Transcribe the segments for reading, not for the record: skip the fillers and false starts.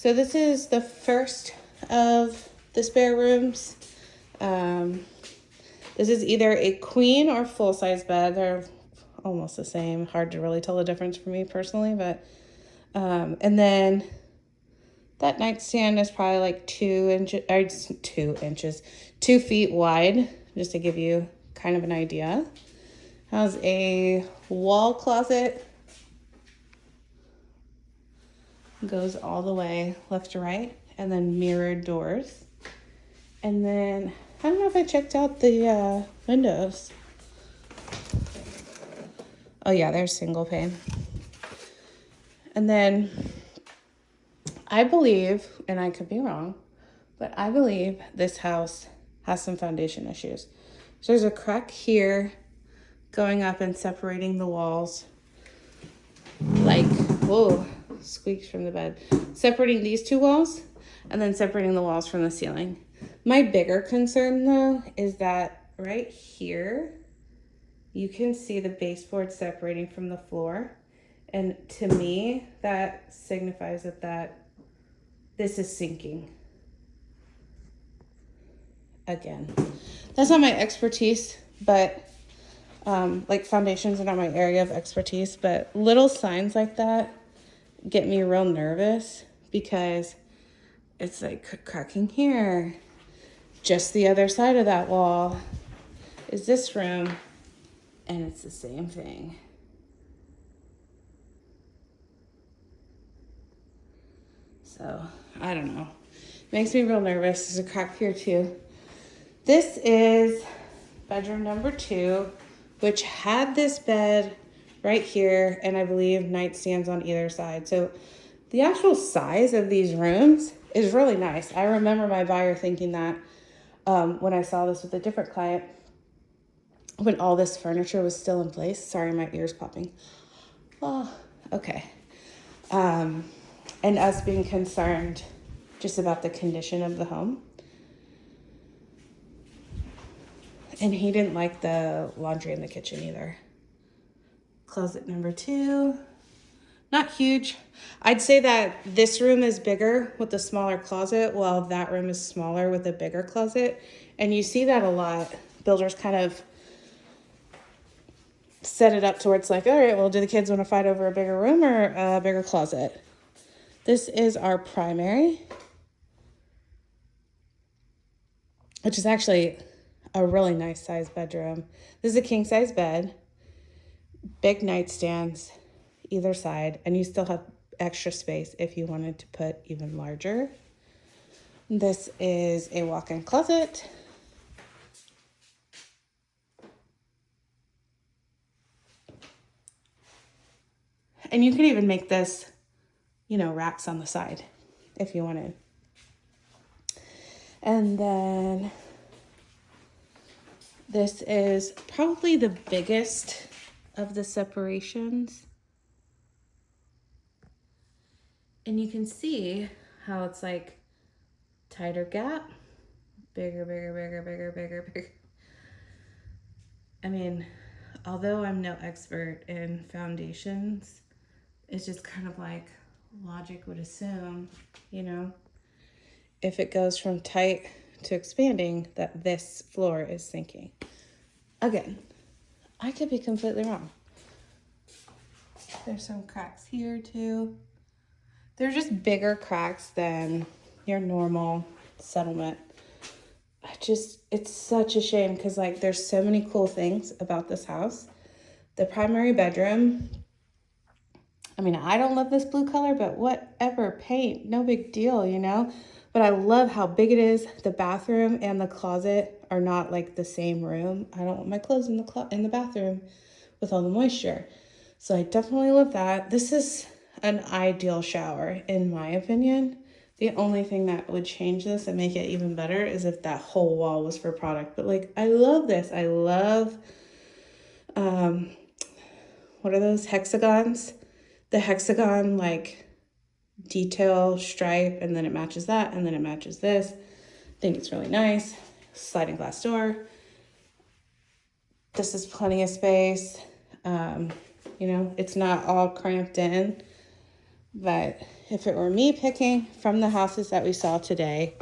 So this is the first of the spare rooms. This is either a queen or full-size bed. They're almost the same. Hard to really tell the difference for me personally, but and then that nightstand is probably like 2 feet wide, just to give you kind of an idea. Has a wall closet. Goes all the way left to right, and then mirrored doors. And then, I don't know if I checked out the windows. Oh yeah, they're single pane. And then, I believe, and I could be wrong, but I believe this house has some foundation issues. So there's a crack here going up and separating the walls. Like, whoa, squeaks from the bed. Separating these two walls and then separating the walls from the ceiling. My bigger concern though is that right here, you can see the baseboard separating from the floor. And to me, that signifies that this is sinking. Again, that's not my expertise, but like foundations are not my area of expertise, but little signs like that get me real nervous because it's like cracking here. Just the other side of that wall is this room, and it's the same thing. So, I don't know. Makes me real nervous. There's a crack here too. This is bedroom number 2, which had this bed right here, and I believe nightstands on either side. So the actual size of these rooms is really nice. I remember my buyer thinking that when I saw this with a different client, when all this furniture was still in place. Sorry, my ear's popping. Oh, okay. And us being concerned just about the condition of the home. And he didn't like the laundry in the kitchen either. Closet number 2. Not huge. I'd say that this room is bigger with the smaller closet, while that room is smaller with a bigger closet. And you see that a lot. Builders kind of set it up to where it's like, all right, well, do the kids want to fight over a bigger room or a bigger closet? This is our primary, which is actually a really nice size bedroom. This is a king size bed, big nightstands either side, and you still have extra space if you wanted to put even larger. This is a walk-in closet. And you could even make this, racks on the side if you wanted. And then this is probably the biggest of the separations. And you can see how it's like tighter gap, bigger, bigger, bigger, bigger, bigger, bigger. I mean, although I'm no expert in foundations, it's just kind of like logic would assume, if it goes from tight to expanding, that this floor is sinking. Again, I could be completely wrong. There's some cracks here too. They're just bigger cracks than your normal settlement. It's such a shame because there's so many cool things about this house. The primary bedroom, I mean, I don't love this blue color, but whatever, paint, no big deal, But I love how big it is. The bathroom and the closet are not like the same room. I don't want my clothes in the bathroom with all the moisture. So I definitely love that. This is an ideal shower, in my opinion. The only thing that would change this and make it even better is if that whole wall was for product. But I love this. I love, what are those, hexagons? The hexagon detail stripe, and then it matches that, and then it matches this. I think it's really nice. Sliding glass door. This is plenty of space. It's not all cramped in. But if it were me picking from the houses that we saw today,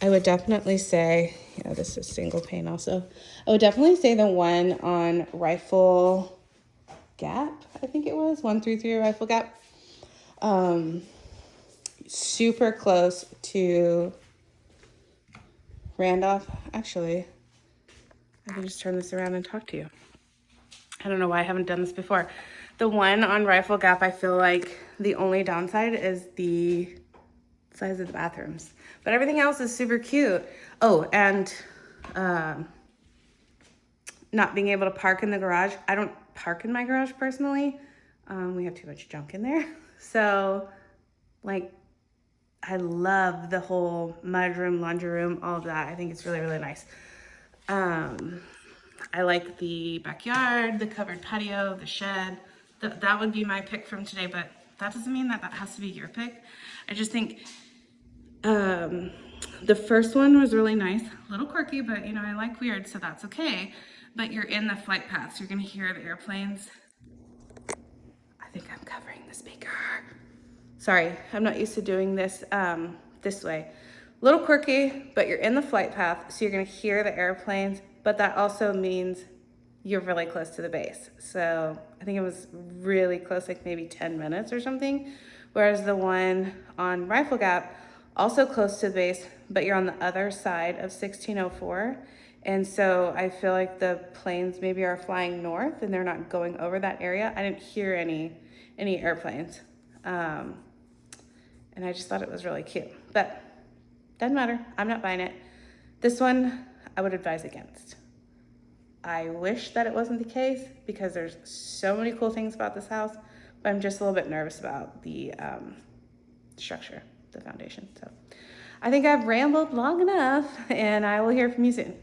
I would definitely say, yeah, this is single pane also. I would definitely say the one on Rifle Gap, I think it was, 133 Rifle Gap. Super close to Randolph. Actually, I can just turn this around and talk to you. I don't know why I haven't done this before. The one on Rifle Gap, I feel like the only downside is the size of the bathrooms. But everything else is super cute. Oh, and not being able to park in the garage. I don't park in my garage personally. We have too much junk in there. So, like, I love the whole mudroom, laundry room, all of that. I think it's really, really nice. I like the backyard, the covered patio, the shed. That would be my pick from today, but that doesn't mean that has to be your pick. I just think the first one was really nice, a little quirky, but you know, I like weird, so that's okay. But you're in the flight path, so you're gonna hear the airplanes. I think I'm covering the speaker. Sorry, I'm not used to doing this this way. A little quirky, but you're in the flight path, so you're gonna hear the airplanes, but that also means you're really close to the base. So I think it was really close, like maybe 10 minutes or something. Whereas the one on Rifle Gap, also close to the base, but you're on the other side of 1604. And so I feel like the planes maybe are flying north and they're not going over that area. I didn't hear any airplanes. And I just thought it was really cute, but doesn't matter. I'm not buying it. This one I would advise against. I wish that it wasn't the case because there's so many cool things about this house, but I'm just a little bit nervous about the structure, the foundation. So I think I've rambled long enough, and I will hear from you soon.